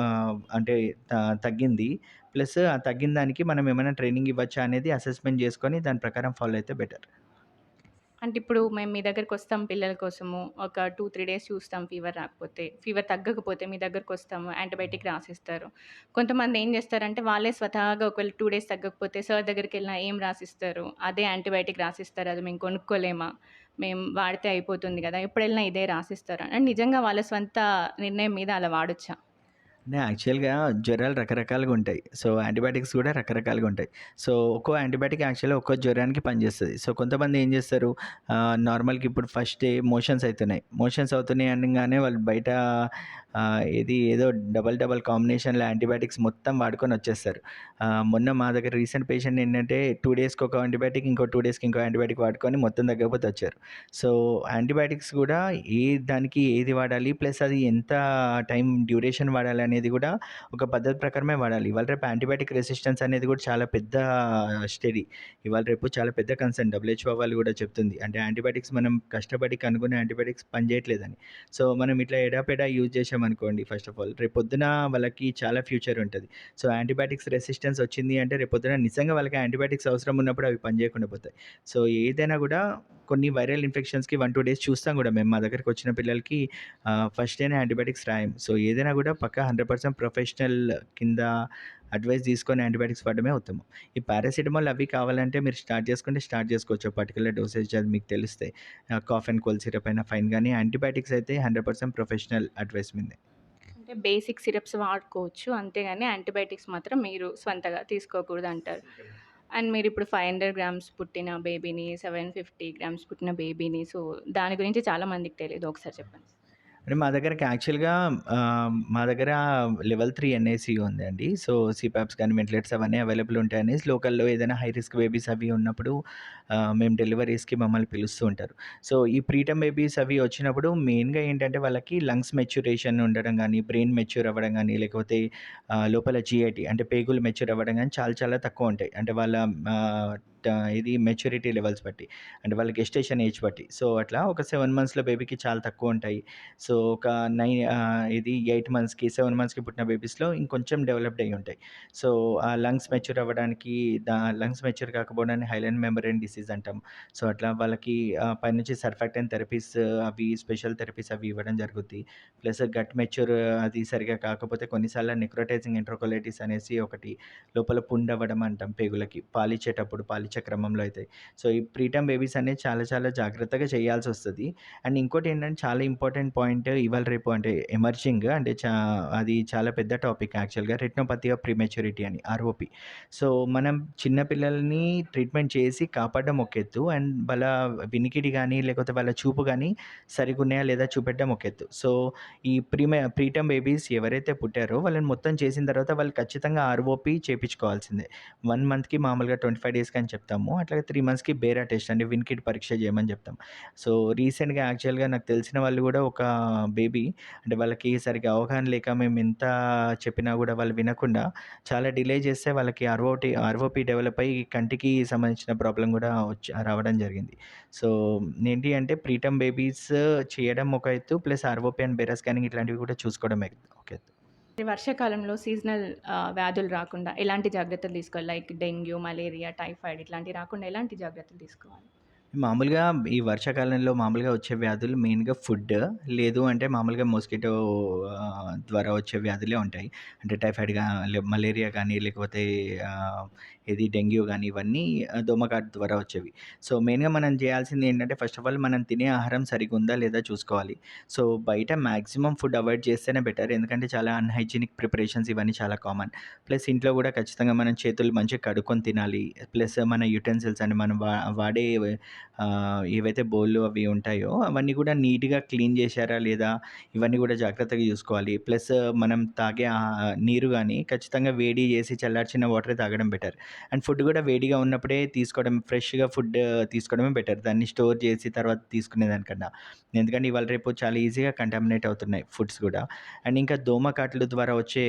అంటే త తగ్గింది. ప్లస్ ఆ తగ్గిన దానికి మనం ఏమైనా ట్రైనింగ్ ఇవ్వచ్చా అనేది అసెస్‌మెంట్ చేసుకొని దాని ప్రకారం ఫాలో అయితే బెటర్. అంటే ఇప్పుడు మేము మీ దగ్గరకొస్తాం పిల్లల కోసము. ఒక 2, 3 డేస్ చూస్తాం ఫీవర్ రాకపోతే. ఫీవర్ తగ్గకపోతే మీ దగ్గరకొస్తాము. యాంటీబయాటిక్ రాసిస్తారు. కొంతమంది ఏం చేస్తారంటే వాళ్ళే స్వతహాగా ఒకవేళ 2 డేస్ తగ్గకపోతే సార్ దగ్గరికెళ్ళినా ఏం రాసిస్తారు? అదే యాంటీబయాటిక్ రాసిస్తారు. అది మేము కొనుక్కోలేమా? మేము వాడితే అయిపోతుంది గదా! ఎప్పుడెళ్ళినా ఇదే రాసిస్తారా? అండ్ నిజంగా వాళ్ళ స్వంత నిర్ణయం మీద అలా వాడొచ్చా? అంటే యాక్చువల్‌గా జ్వరాలు రకరకాలుగా ఉంటాయి. సో, యాంటీబయాటిక్స్ కూడా రకరకాలుగా ఉంటాయి. సో, ఒక్కో యాంటీబయాటిక్ యాక్చువల్‌గా ఒక్కో జ్వరానికి పనిచేస్తది. సో, కొంతమంది ఏం చేస్తారు నార్మల్‌గా ఇప్పుడు ఫస్ట్ డే మోషన్స్ అయితున్నాయి. మోషన్స్ అవుతున్నాయి అనంగానే వాళ్ళు బయట ఏదో డబుల్ డబుల్ కాంబినేషన్‌లో యాంటీబయాటిక్స్ మొత్తం వాడుకొని వచ్చేస్తారు. మొన్న మా దగ్గర రీసెంట్ పేషెంట్ ఏంటంటే 2 డేస్‌కి ఒక యాంటీబయాటిక్, ఇంకో 2 డేస్‌కి ఇంకో యాంటీబయాటిక్ వాడుకొని మొత్తం తగ్గకపోతే వచ్చారు. సో, యాంటీబయాటిక్స్ కూడా దానికి ఏది వాడాలి, ప్లస్ అది ఎంత టైం డ్యూరేషన్ వాడాలి అనేది కూడా ఒక పద్ధతి ప్రకారమే వాడాలి. ఇవాళ రేపు యాంటీబయాటిక్ రెసిస్టెన్స్ అనేది కూడా చాలా పెద్ద స్టడీ. ఇవాళ రేపు చాలా పెద్ద కన్సర్న్ డబ్ల్యూహెచ్ఓ వాళ్ళు కూడా చెప్తుంది. అంటే యాంటీబయాటిక్స్ మనం కష్టపడి కనుగొనే యాంటీబయాటిక్స్ పనిచేయట్లేదని. సో, మనం ఇట్లా ఎడాపెడా యూజ్ చేశామనుకోండి ఫస్ట్ ఆఫ్ ఆల్ రేపొద్దున వాళ్ళకి చాలా ఫ్యూచర్ ఉంటది. సో, యాంటీబయాటిక్స్ రెసిస్టెన్స్ వచ్చింది అంటే రేపొద్దున నిజంగా వాళ్ళకి యాంటీబయాటిక్స్ అవసరం ఉన్నప్పుడు అవి పనిచేయకుండా పోతాయి. సో, ఏదైనా గూడా కొన్ని వైరల్ ఇన్ఫెక్షన్స్‌కి 1, 2 డేస్ చూస్తాం గూడా మేము. మా దగ్గరికొచ్చిన పిల్లలకి ఫస్ట్ డేనే యాంటీబయాటిక్స్ రాయం. సో, ఏదైనా గూడా పక్కా 100% ప్రొఫెషనల్ కింద అడ్వైస్ తీసుకొని యాంటీబయాటిక్స్ వాడడమే ఉత్తమం. ఈ పారాసిటమాల్ అవి కావాలంటే మీరు స్టార్ట్ చేసుకుంటే స్టార్ట్ చేసుకోవచ్చు. పర్టిక్యులర్ డోసేజ్ అది మీకు తెలిస్తే. కాఫ్ అండ్ కోల్డ్ సిరప్ అయినా ఫైన్ గానీ యాంటీబయాటిక్స్ అయితే 100% ప్రొఫెషనల్ అడ్వైస్ మీదే. అంటే బేసిక్ సిరప్స్ వాడుకోవచ్చు. అంతేగాని యాంటీబయాటిక్స్ మాత్రం మీరు స్వంతగా తీసుకోకూడదంటారు. అండ్ మీరిప్పుడు 500 గ్రామ్స్ పుట్టిన బేబీని, 750 గ్రామ్స్ పుట్టిన బేబీని సో, దాని గురించి చాలా మందికి తెలీదు. ఒకసారి చెప్పండి? అంటే మా దగ్గరకి యాక్చువల్‌గా మా దగ్గర లెవెల్ 3 ఎన్ఐసీయూ ఉందండి. సో, సీపాప్స్ కానీ, వెంటిలేటర్స్ అవన్నీ అవైలబుల్ ఉంటాయనేసి లోకల్‌లో ఏదైనా హై రిస్క్ బేబీస్ అవి ఉన్నప్పుడు మేము డెలివరీస్‌కి మమ్మల్ని పిలుస్తూ ఉంటారు. సో, ఈ ప్రీటర్మ్ బేబీస్ అవి వచ్చినప్పుడు మెయిన్‌గా ఏంటంటే వాళ్ళకి లంగ్స్ మెచ్యురేషన్ ఉండడం గానీ, బ్రెయిన్ మెచ్యూర్ అవ్వడం గానీ, లేకపోతే లోపల జీఐటీ అంటే పేగులు మెచ్యూర్ అవ్వడం గానీ చాలా చాలా తక్కువుంటాయి. అంటే వాళ్ళ ఆహ్, ట ఇది మెచ్యూరిటీ లెవెల్స్ బట్టి. అంటే వాళ్ళ గెస్టేషన్ ఏజ్ బట్టి. సో, అట్లా ఒక 7 మంత్స్‌లో బేబీకి చాలా తక్కువుంటాయి. సో, ఒక 8 మంత్స్‌కి, 7 మంత్స్‌కి పుట్టిన బేబీస్‌లో ఇంకొంచెం డెవలప్డ్ అయ్యి ఉంటాయి. సో, ఆ లంగ్స్ మెచ్యూర్ అవ్వడానికి లంగ్స్ మెచ్యూర్ కాకపోవడాన్ని హైలైన్ మెంబ్రేన్ డిసీజ్ అంటాం. సో, అట్లా వాళ్ళకి పైనుంచి సర్ఫాక్టెంట్ థెరపీస్ అవి స్పెషల్ థెరపీస్ అవి ఇవ్వడం జరుగుద్ది. ప్లస్ గట్ మెచ్యూర్ అది సరిగ్గా కాకపోతే కొన్నిసార్లు నెక్రోటైజింగ్ ఎంటరోకొలైటిస్ అనేసి ఒకటి లోపల పుండవ్వడం అంటాం పేగులకి. పాలిచ్చేటప్పుడు పాలిచ్చే క్రమంలో అయితే. సో, ఈ ప్రీటర్మ్ బేబీస్ అనేది చాలా చాలా జాగ్రత్తగా చేయాల్సొస్తది. అండ్ ఇంకోటేంటంటే చాలా ఇంపార్టెంట్ పాయింట్ ఇవాళ రేపు అంటే ఎమర్జింగ్ అంటే అది చాలా పెద్ద టాపిక్ యాక్చువల్‌గా రెటినోపతి ఆఫ్ ప్రీమెచ్యూరిటీ అని ఆర్ఓపీ. సో, మనం చిన్న పిల్లల్ని ట్రీట్మెంట్ చేసి కాపాడడం ఒక ఎత్తు. అండ్ వాళ్ళ వినికిడి గానీ, లేకపోతే వాళ్ళ చూపు గానీ సరిగున్నాయా లేదా చూపెట్టడం ఒక ఎత్తు. సో, ఈ ప్రీటర్మ్ బేబీస్ ఎవరైతే పుట్టారో వాళ్ళని మొత్తం చేసిన తర్వాత వాళ్ళు ఖచ్చితంగా ఆర్ఓపీ చేపించుకోవాల్సిందే. 1 మంత్‌కి మామూలుగా 25 డేస్‌కి అని చెప్తాము. అట్లాగే 3 మంత్స్‌కి బేరా టెస్ట్ అంటే వినికిడి పరీక్ష చేయమని చెప్తాం. సో, రీసెంట్‌గా యాక్చువల్‌గా నాకు తెలిసిన వాళ్ళు గూడా ఒక బేబీ అంటే వాళ్ళకి సరిగ్గా అవగాహన లేక మేమెంత చెప్పినా గూడా వాళ్ళు వినకుండా చాలా డిలే చేస్తే వాళ్ళకి ఆర్ఓపీ డెవలప్ అయ్యి కంటికి సంబంధించిన ప్రాబ్లమ్ గూడా రావడం జరిగింది. సో, ఏంటి అంటే ప్రీటర్మ్ బేబీస్ చేయడం ఒక ఎత్తు ప్లస్ ఆర్ఓపీ అండ్ బెరా స్కానింగ్ ఇట్లాంటివి కూడా చూసుకోవడం ఒక ఎత్తు. ఈ వర్షాకాలంలో సీజనల్ వ్యాధులు రాకుండా ఎలాంటి జాగ్రత్తలు తీసుకోవాలి? లైక్ డెంగ్యూ, మలేరియా, టైఫాయిడ్ ఇట్లాంటివి రాకుండా ఎలాంటి జాగ్రత్తలు తీసుకోవాలి? మామూలుగా ఈ వర్షాకాలంలో మామూలుగా వచ్చే వ్యాధులు మెయిన్‌గా ఫుడ్, లేదు అంటే మామూలుగా మస్కిటో ద్వారా వచ్చే వ్యాధులే ఉంటాయి. అంటే టైఫాయిడ్ మలేరియా గానీ, లేకపోతే ఆహ్, ఇది డెంగ్యూ గానీ, ఇవన్నీ దోమకాటు ద్వారా వచ్చేవి. సో, మెయిన్‌గా మనం చేయాల్సింది ఏంటంటే, ఫస్ట్ ఆఫ్ ఆల్ మనం తినే ఆహారం సరిగ్గుందా లేదా చూసుకోవాలి. సో, బయట మాక్సిమం ఫుడ్ అవాయిడ్ చేస్తేనే బెటర్. ఎందుకంటే చాలా అన్‌హైజీనిక్ ప్రిపరేషన్స్ ఇవన్నీ చాలా కామన్. ప్లస్ ఇంట్లో గూడా ఖచ్చితంగా మనం చేతులు మంచిగా కడుక్కొని తినాలి. ప్లస్ మన యుటెన్సిల్స్ అంటే మనం వాడే ఏవైతే బౌల్‌లు అవి ఉంటాయో అవన్నీ కూడా నీట్‌గా క్లీన్ చేశారా లేదా ఇవన్నీ కూడా జాగ్రత్తగా చూసుకోవాలి. ప్లస్ మనం తాగే నీరు గాని ఖచ్చితంగా వేడి చేసి చల్లార్చిన వాటరే తాగడం బెటర్. అండ్ ఫుడ్ కూడా వేడిగా ఉన్నప్పుడే తీసుకోవడం ఫ్రెష్‌గా ఫుడ్ తీసుకోవడమే బెటర్. దాన్ని స్టోర్ చేసి తర్వాత తీసుకునేదానికన్నా. ఎందుకంటే ఇవాళ రేపు చాలా ఈజీగా కంటామినేట్ అవుతున్నాయి ఫుడ్స్ గూడా. అండ్ ఇంకా దోమకాటుల ద్వారా వచ్చే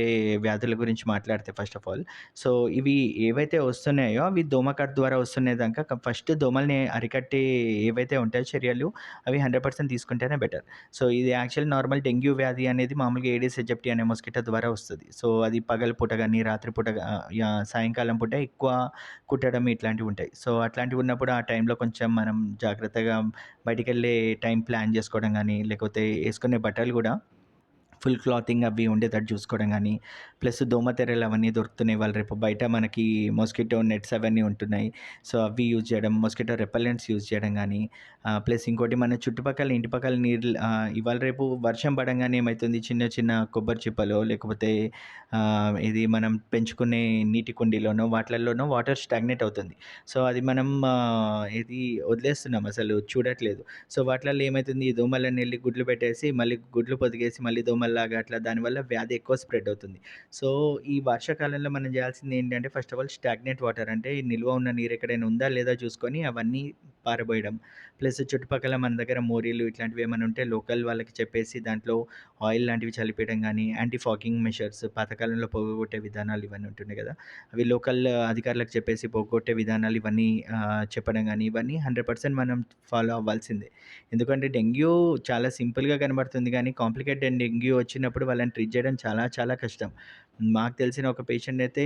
వ్యాధుల గురించి మాట్లాడితే ఫస్ట్ ఆఫ్ ఆల్ సో, ఇవి ఏవైతే వస్తున్నాయో అవి దోమకాటు ద్వారా వస్తున్నాయి దాంక ఫస్ట్ దోమల్ని అరికట్టే ఏవైతే ఉంటాయో చర్యలు అవి 100% తీసుకుంటేనే బెటర్. సో, ఇది యాక్చువల్లీ నార్మల్ డెంగ్యూ వ్యాధి అనేది మామూలుగా ఏడీస్ అజెప్టి అనే మస్కిటో ద్వారా వస్తది. సో, అది పగలుపూట గాని, రాత్రిపూట సాయంకాలం పూట ఎక్కువ కుట్టడం ఇట్లాంటివుంటాయి. సో, అట్లాంటివున్నప్పుడు ఆ టైంలో కొంచెం మనం జాగ్రత్తగా బయటికెళ్ళే టైం ప్లాన్ జేసుకోవడం గానీ, లేకపోతే యేసుకునే బట్టలు గూడా ఫుల్ క్లాతింగ్ అవి ఉండేటట్టు చూసుకోవడం గానీ, ప్లస్ దోమతెరలు అవన్నీ దొరుకుతున్నాయి. ఇవాళ రేపు బయట మనకి మస్కిటో నెట్స్ అవన్నీ ఉంటున్నాయి. సో, అవి యూజ్ చేయడం, మస్కిటో రెపెల్లెంట్స్ యూజ్ చేయడం గానీ, ప్లస్ ఇంకోటి మన చుట్టుపక్కల ఇంటి పక్కల ఇవాళ రేపు వర్షం పడంగానే ఏమైతుంది చిన్న చిన్న కొబ్బరి చిప్పలో లేకపోతే ఇది మనం పెంచుకునే నీటి కుండీలోనో వాటిలల్లోనో వాటర్ స్టాగ్నేట్ అవుతుంది. సో, అది మనం ఇది వదిలేస్తున్నాం అసలు చూడట్లేదు. సో, వాటిలల్లో ఏమైతుంది ఈ దోమలన్నీ ఎళ్లి గుడ్లు పెట్టేసి, మళ్ళీ గుడ్లు పొదిగేసి, మళ్ళీ దోమల్లాగా అట్లా దానివల్ల వ్యాధి ఎక్కువ స్ప్రెడ్ అవుతుంది. సో, ఈ వర్షాకాలంలో మనం చేయాల్సింది ఏంటంటే first of all stagnate water అంటే నిల్వ ఉన్న నీరు ఎక్కడైనా ఉందా లేదా చూసుకొని అవన్నీ పారబోయడం. ప్లస్ చుట్టుపక్కల మన దగ్గర మోరీలు ఇట్లాంటివి ఏమైనా ఉంటే లోకల్ వాళ్ళకి చెప్పేసి దాంట్లో ఆయిల్ లాంటివి చల్లిపియడం గానీ, యాంటీ ఫాగింగ్ మెషర్స్ పాతకాలంలో పొగగొట్టే విధానాలు ఇవన్నీ ఉంటుండే గదా! అవి లోకల్ అధికారులకు చెప్పేసి పోగొట్టే విధానాలు ఇవన్నీ చెప్పడం గానీ, ఇవన్నీ 100% మనం ఫాలో అవ్వాల్సిందే. ఎందుకంటే డెంగ్యూ చాలా సింపుల్‌గా కనబడుతుంది గానీ, కాంప్లికేటెడ్ డెంగ్యూ వచ్చినప్పుడు వాళ్ళని ట్రీట్ చేయడం చాలా చాలా కష్టం. మాకు తెలిసిన ఒక పేషెంట్ అయితే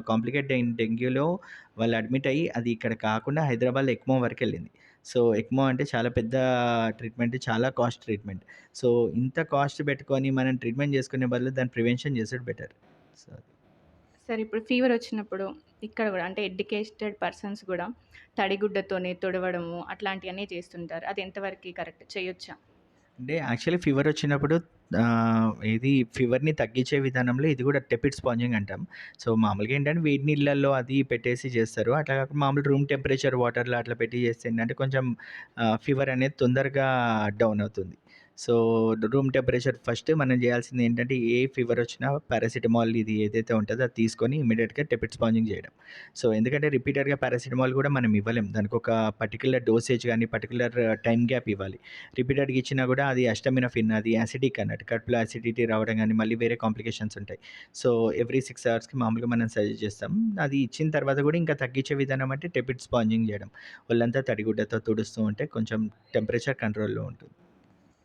కాంప్లికేటెడ్ డెంగ్యూలో వాళ్ళు అడ్మిట్ అయ్యి, అది ఇక్కడ కాకుండా హైదరాబాద్‌లో ఎక్మో వరకెళ్ళింది. సో, ఎక్మో అంటే చాలా పెద్ద ట్రీట్మెంట్, చాలా కాస్ట్ ట్రీట్మెంట్. సో, ఇంత కాస్ట్ పెట్టుకొని మనం ట్రీట్మెంట్ చేసుకునే బదులు దాన్ని ప్రివెన్షన్ చేసుడు బెటర్. సో సరే ఇప్పుడు ఫీవరొచ్చినప్పుడు ఇక్కడ గూడా అంటే ఎడ్యుకేటెడ్ పర్సన్స్ గూడా తడిగుడ్డతోని తుడవడము అట్లాంటియన్నీ చేస్తుంటారు. అది ఎంతవరకి కరెక్ట్? చేయొచ్చా? అంటే యాక్చువల్లీ ఫీవరొచ్చినప్పుడు ఇది ఫీవర్‌ని తగ్గించే విధానంలో ఇది గూడా టెపిడ్ స్పాంజింగ్ అంటాం. సో, మామూలుగా ఏంటంటే వేడి నీళ్ళల్లో అది పెట్టేసి చేస్తారు. అట్లా కాకుండా మామూలు రూమ్ టెంపరేచర్ వాటర్‌లో అట్లా పెట్టి చేస్తే ఏంటంటే కొంచెం ఫీవర్ అనేది తొందరగా డౌన్ అవుతుంది. సో, రూమ్ టెంపరేచర్ ఫస్ట్ మనం చేయాల్సింది ఏంటంటే ఏ ఫీవరొచ్చినా పారాసిటమాల్ ఇది ఏదైతే ఉంటదో అది తీసుకొని ఇమ్మీడియేట్‌గా టెపిడ్ స్పాంజింగ్ చేయడం. సో, ఎందుకంటే రిపీటెడ్‌గా పారాసిటమాల్ గూడా మనం ఇవ్వలేం. దానికొక పర్టిక్యులర్ డోసేజ్ గాని, పర్టిక్యులర్ టైమ్ గ్యాప్ ఇవ్వాలి. రిపీటెడ్‌గా ఇచ్చినా గూడా అది అసిటమినోఫెన్ అది యాసిడిక్ అన్నట్టు. కడుపులో యాసిడిటీ రావడం గానీ, మళ్ళీ వేరే కాంప్లికేషన్స్ ఉంటాయి. సో, ఎవ్రీ 6 అవర్స్‌కి మామూలుగా మనం సజెస్ట్ చేస్తాం. అది ఇచ్చిన తర్వాత గూడా ఇంకా తగ్గించే విధానం అంటే టెపిడ్ స్పాంజింగ్ జేయడం. ఒళ్ళంతా తడిగుడ్డతో తుడుస్తూ ఉంటే కొంచెం టెంపరేచర్ కంట్రోల్‌లో ఉంటుంది.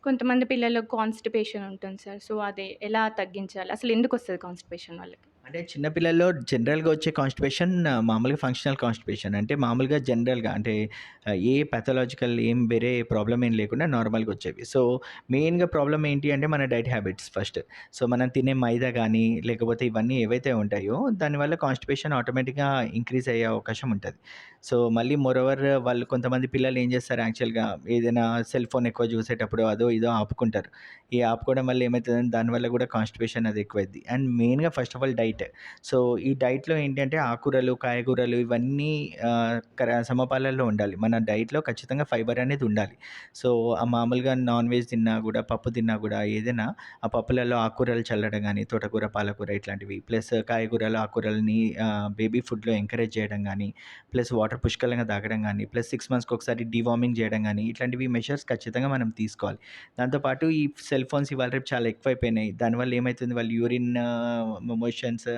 కొంతమంది పిల్లలకు కాన్‌స్టిపేషన్ ఉంటుంది సార్. సో, అది ఎలా తగ్గించాలి? అసలెందుకొస్తది కాన్‌స్టిపేషన్ వాళ్ళకి? అంటే చిన్న పిల్లల్లో జనరల్‌గా వచ్చే కాన్‌స్టిపేషన్ మామూలుగా ఫంక్షనల్ కాన్‌స్టిపేషన్. అంటే మామూలుగా జనరల్‌గా అంటే ఏ పాథలాజికల్ ఏం వేరే ప్రాబ్లమ్ ఏం లేకుండా నార్మల్‌గా వచ్చేవి. సో, మెయిన్‌గా ప్రాబ్లమ్ ఏంటి అంటే మన డైట్ హ్యాబిట్స్ ఫస్ట్. సో, మనం తినే మైదా గానీ, లేకపోతే ఇవన్నీ ఏవైతే ఉంటాయో దానివల్ల కాన్‌స్టిపేషన్ ఆటోమేటిక్‌గా ఇంక్రీజ్ అయ్యే అవకాశం ఉంటది. సో, మళ్ళీ మోరోవర్ వాళ్ళు కొంతమంది పిల్లలు ఏం చేస్తారు యాక్చువల్‌గా ఏదైనా సెల్ ఫోన్ ఎక్కువ చూసేటప్పుడు అదో ఇదో ఆపుకుంటారు. ఈ ఆపుకోవడం వల్ల ఏమైతదంటే దానివల్ల కూడా కాన్‌స్టిపేషన్ అది ఎక్కువైద్ది. అండ్ మెయిన్‌గా first of all diet. So, ఈ డైట్‌లో ఏంటంటే ఆకుకూరలు, కాయగూరలు ఇవన్నీ సమపాలలో ఉండాలి. మన డైట్‌లో ఖచ్చితంగా ఫైబర్ అనేది ఉండాలి. సో, మామూలుగా నాన్ వెజ్ తిన్నా గూడా, పప్పు తిన్నా గూడా ఏదైనా ఆ పప్పులలో ఆకుకూరలు చల్లడం గానీ, తోటకూర, పాలకూర ఇట్లాంటివి. ప్లస్ కాయగూరలు, ఆకుకూరలని బేబీ ఫుడ్‌లో ఎంకరేజ్ చేయడం గానీ, ప్లస్ వాటర్ పుష్కలంగా తాగడం గానీ, ప్లస్ 6 మంత్స్‌కి ఒకసారి డీవార్మింగ్ చేయడం గానీ, ఇట్లాంటివి మెషర్స్ ఖచ్చితంగా మనం తీసుకోవాలి. దాంతో పాటు ఈ సెల్ ఫోన్స్ ఇవాళ రేపు చాలా ఎక్కువైపోయినాయి. దానివల్ల ఏమైతుంది వాళ్ళు యూరిన్ మోషన్స్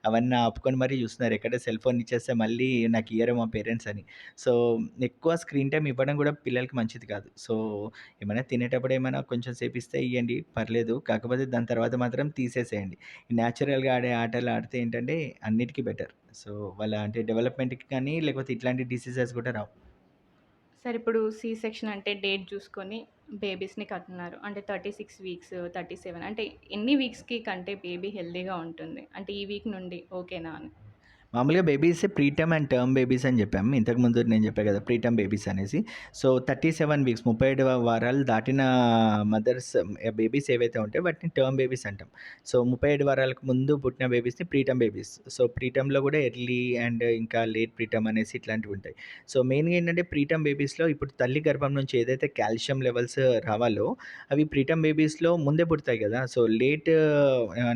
అవన్నీ ఆపుకొని మరీ చూస్తున్నారు. ఎక్కడ సెల్ ఫోన్ ఇచ్చేస్తే మళ్ళీ నాకియ్యరు మా పేరెంట్స్ అని. సో, ఎక్కువ స్క్రీన్ టైమ్ ఇవ్వడం గూడా పిల్లలకి మంచిది కాదు. సో, ఏమైనా తినేటప్పుడు ఏమైనా కొంచెం సేపిస్తే ఇయ్యండి పర్లేదు. కాకపోతే దాని తర్వాత మాత్రం తీసేసేయండి. నేచురల్‌గా ఆడే ఆటలు ఆడితే ఏంటంటే అన్నిటికి బెటర్. సో, వాళ్ళ అంటే డెవలప్‌మెంట్‌కి కానీ లేకపోతే ఇట్లాంటి డిసీజెస్ గూడా రావు. సార్ ఇప్పుడు సి సెక్షన్ అంటే డేట్ జూసుకొని బేబీస్‌ని కంటున్నారు. అంటే 36 వీక్స్, 37 అంటే ఎన్ని వీక్స్‌కి కంటే బేబీ హెల్తీగా ఉంటుంది? అంటే ఈ వీక్ నుండి ఓకేనా అని? మామూలుగా బేబీసే ప్రీటర్మ్ అండ్ టర్మ్ బేబీస్ అని చెప్పాము. ఇంతకుముందు నేను చెప్పా కదా! ప్రీటర్మ్ బేబీస్ అనేసి. సో, 37 వీక్స్ 37 వారాలు దాటిన మదర్స్ బేబీస్ ఏవైతే ఉంటాయో వాటిని టర్మ్ బేబీస్ అంటాం. సో, 37 వారాలకు ముందు పుట్టిన బేబీస్‌ని ప్రీటర్మ్ బేబీస్. సో, ప్రీటర్మ్‌లో కూడా ఎర్లీ అండ్ ఇంకా లేట్ ప్రీటర్మ్ అనేసి ఇట్లాంటివి ఉంటాయి. సో, మెయిన్‌గా ఏంటంటే ప్రీటర్మ్ బేబీస్‌లో ఇప్పుడు తల్లి గర్భం నుంచి ఏదైతే కాల్షియం లెవెల్స్ రావాలో అవి ప్రీటర్మ్ బేబీస్‌లో ముందే పుడతాయి కదా! సో, లేట్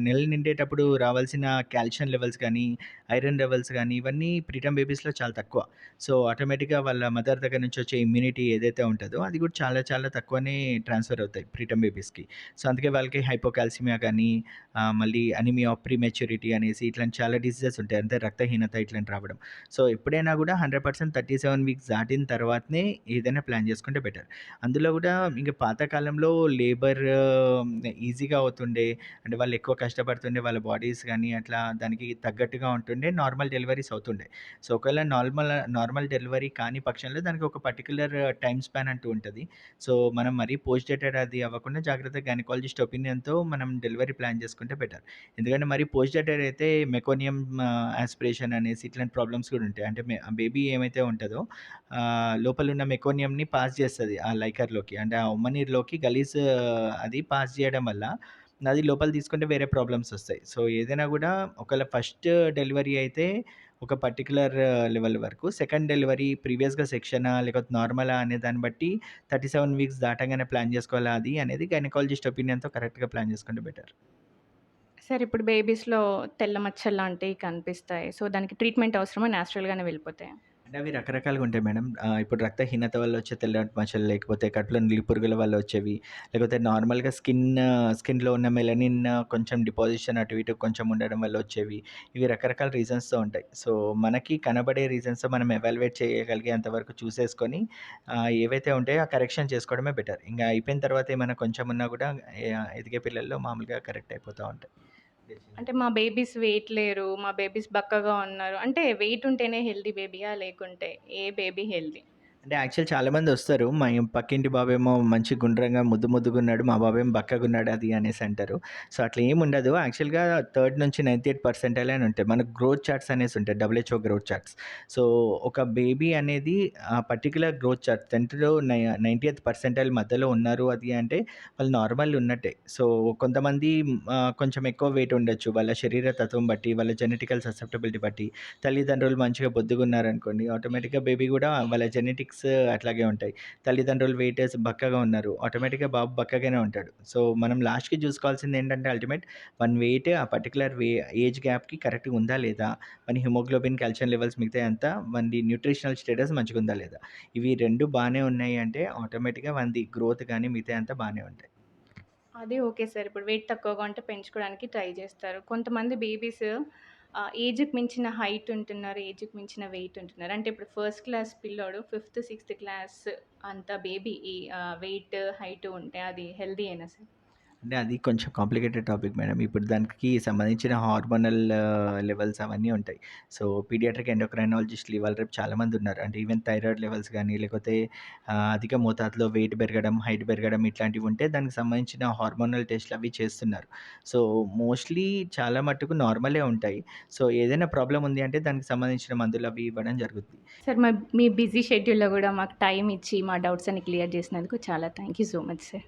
నెల నిండేటప్పుడు రావాల్సిన కాల్షియం లెవెల్స్ గానీ ఐరన్ లెవెల్స్ గానీ, ఇవన్నీ ప్రీటర్మ్ బేబీస్‌లో చాలా తక్కువ. సో, ఆటోమేటిక్‌గా వాళ్ళ మదర్ దగ్గర నుంచి వచ్చే ఇమ్యూనిటీ ఏదైతే ఉంటదో, అది కూడా చాలా చాలా తక్కువనే ట్రాన్స్‌ఫర్ అవుతాయి ప్రీటర్మ్ బేబీస్‌కి. సో, అందుకే వాళ్ళకి హైపోకాల్సిమియా గానీ, మళ్ళీ అనీమియా ఆఫ్ ప్రీమెచ్యూరిటీ అనేసి ఇట్లాంటి చాలా డిసీజెస్ ఉంటాయి. అంటే రక్తహీనత ఇట్లాంటివి రావడం. సో, ఎప్పుడైనా కూడా 100% 37 వీక్స్ దాటిన తర్వాతనే ఏదైనా ప్లాన్ చేసుకుంటే బెటర్. అందులో కూడా ఇంక పాతకాలంలో లేబర్ ఈజీగా అవుతుండే. అంటే వాళ్ళు ఎక్కువ కష్టపడుతుండే వాళ్ళ బాడీస్ గానీ అట్లా దానికి తగ్గట్టుగా ఉంటుండే. నార్మల్ డెలివరీస్ అవుతుండే. సో, ఒకవేళ నార్మల్ డెలివరీ కాని పక్షంలో దానికి ఒక పర్టిక్యులర్ టైమ్ స్పాన్ అంటూ ఉంటది. సో, మనం మరీ పోస్ట్ డేటెడ్ అది అవ్వకుండా జాగ్రత్తగా గైనకాలజిస్ట్ ఒపీనియన్‌తో మనం డెలివరీ ప్లాన్ చేసుకుంటే బెటర్. ఎందుకంటే మరి పోస్ట్ డేటెడ్ అయితే మెకోనియం యాస్పిరేషన్ అనేసి ఇట్లాంటి ప్రాబ్లమ్స్ కూడా ఉంటాయి. అంటే ఆ బేబీ ఏమైతే ఉంటదో లోపలున్న మెకోనియంని పాస్ చేస్తది ఆ లైకర్‌లోకి. అంటే ఆ ఉమ్మనీరులోకి గలీజ్ అది పాస్ చేయడం వల్ల అది లోపల తీసుకుంటే వేరే ప్రాబ్లమ్స్ ఒస్తాయి. సో, ఏదైనా గూడా ఒకవేళ ఫస్ట్ డెలివరీ అయితే ఒక పర్టిక్యులర్ లెవెల్ వరకు. సెకండ్ డెలివరీ ప్రీవియస్‌గా సెక్షనా లేకపోతే నార్మలా అనే దాన్ని బట్టి 37 వీక్స్ దాటంగానే ప్లాన్ జేసుకోవాలా అది అనేది గైనకాలజిస్ట్ ఒపీనియన్‌తో కరెక్ట్‌గా ప్లాన్ జేసుకుంటే బెటర్. సార్ ఇప్పుడు బేబీస్‌లో తెల్ల మచ్చల్లాంటివి కనిపిస్తాయి. సో, దానికి ట్రీట్మెంట్ అవసరమా? నేచురల్‌గానే వెళ్ళిపోతాయా? అంటే అవి రకరకాలుగా ఉంటాయి మేడం. ఇప్పుడు రక్తహీనత వల్ల వచ్చే తెల్లటి మచ్చలు, లేకపోతే కడుపులో నులిపురుగుల వల్ల వచ్చేవి, లేకపోతే నార్మల్‌గా స్కిన్‌లో ఉన్న మెలనిన్ కొంచెం డిపాజిషన్ అటు ఇటు కొంచెం ఉండడం వల్ల వచ్చేవి. ఇవి రకరకాల రీజన్స్‌తో ఉంటాయి. సో, మనకి కనబడే రీజన్స్‌తో మనం ఎవాల్యుయేట్ చేయగలిగేంత వరకు చూసేసుకొని ఏవైతే ఉంటాయో ఆ కరెక్షన్ చేసుకోవడమే బెటర్. ఇంగ అయిపోయిన తర్వాత ఏమైనా కొంచెం ఉన్నా కూడా ఎదిగే పిల్లల్లో మామూలుగా కరెక్ట్ అయిపోతా ఉంటాయి. అంటే మా బేబీస్ వెయిట్ లేరు. మా బేబీస్ బక్కగా ఉన్నారు. అంటే వెయిట్ ఉంటేనే హెల్తీ బేబీయా? లేకుంటే ఏ బేబీ హెల్తీ? అంటే యాక్చువల్ చాలామందొస్తారు. మా పక్కింటి బాబేమో మంచి గుండ్రంగా ముద్దుగున్నాడు. మా బాబేమో బక్కగున్నాడు అది అనేసి అంటారు. సో, అట్లా ఏముండదు. యాక్చువల్‌గా థర్డ్ నుంచి 98 పర్సెంటైల్ అని ఉంటాయి. మనకు గ్రోత్ చార్ట్స్ అనేసి ఉంటాయి. WHO growth charts. సో, ఒక బేబీ అనేది ఆ పర్టిక్యులర్ గ్రోత్ చార్ట్ 10థ్ నై 90థ్ పర్సెంటైల్ మధ్యలో ఉన్నారు అది అంటే వాళ్ళు నార్మల్ ఉన్నట్టే. సో, కొంతమంది కొంచెం ఎక్కువ వెయిట్ ఉండొచ్చు. వాళ్ళ శరీర తత్వం బట్టి, వాళ్ళ జెనెటికల్ ససెప్టబిలిటీ బట్టి. తల్లిదండ్రులు మంచిగా బొద్దుగున్నారనుకోండి, ఆటోమేటిక్‌గా బేబీ గూడా వాళ్ళ జెనెటిక్స్ అట్లాగే ఉంటాయి. తల్లిదండ్రులు వెయిటర్స్ బక్కగా ఉన్నారు. ఆటోమేటిక్‌గా బాబు బక్కగానే ఉంటాడు. సో, మనం లాస్ట్‌కి చూసుకోవాల్సిందేంటంటే అల్టిమేట్ మన వెయిట్ ఆ పర్టిక్యులర్ ఏజ్ గ్యాప్‌కి కరెక్ట్‌గా ఉందా లేదా? మన హిమోగ్లోబిన్, కాల్షియం లెవెల్స్ మిగతాయంతా మనది న్యూట్రిషనల్ స్టేటస్ మంచిగుందా లేదా? ఇవి 2 బానే ఉన్నాయి అంటే ఆటోమేటిక్‌గా మనది గ్రోత్ గాని మిగతాయంతా బానే ఉంటాయి. అది ఓకే సార్. ఇప్పుడు వెయిట్ తక్కువగా ఉంటే పెంచుకోవడానికి ట్రై జేస్తారు. కొంతమంది బేబీస్ ఏజ్‌కి మించిన హైట్ ఉంటున్నారు. ఏజ్‌కి మించిన వెయిట్ ఉంటున్నారు. అంటే ఇప్పుడు ఫస్ట్ క్లాస్ పిల్లోడు ఫిఫ్త్, సిక్స్త్ క్లాస్ అంత బేబీ ఈ వెయిట్, హైట్ ఉంటే అది హెల్తీయేనా సార్? అంటే అది కొంచెం కాంప్లికేటెడ్ టాపిక్ మేడం. ఇప్పుడు దానికి సంబంధించిన హార్మోనల్ లెవెల్స్ అవన్నీ ఉంటాయి. సో, పీడియాట్రిక్ ఎండోక్రైనాలజిస్ట్‌లు ఇవాళ రేపు చాలామందున్నారు. అంటే ఈవెన్ థైరాయిడ్ లెవెల్స్ గానీ, లేకపోతే అధిక మోతాదులో వెయిట్ పెరగడం, హైట్ పెరగడం ఇట్లాంటివి ఉంటే దానికి సంబంధించిన హార్మోనల్ టెస్ట్‌లు అవి చేస్తున్నారు. సో, మోస్ట్‌లీ చాలా మట్టుకు నార్మలే ఉంటాయి. సో, ఏదైనా ప్రాబ్లమ్ ఉంది అంటే దానికి సంబంధించిన మందులు అవి ఇవ్వడం జరుగుద్ది. సార్ మీ బిజీ షెడ్యూల్‌లో గూడా మాకు టైమ్ ఇచ్చి మా డౌట్స్ అన్ని క్లియర్ జేసినందుకు చాలా thank you so much sir.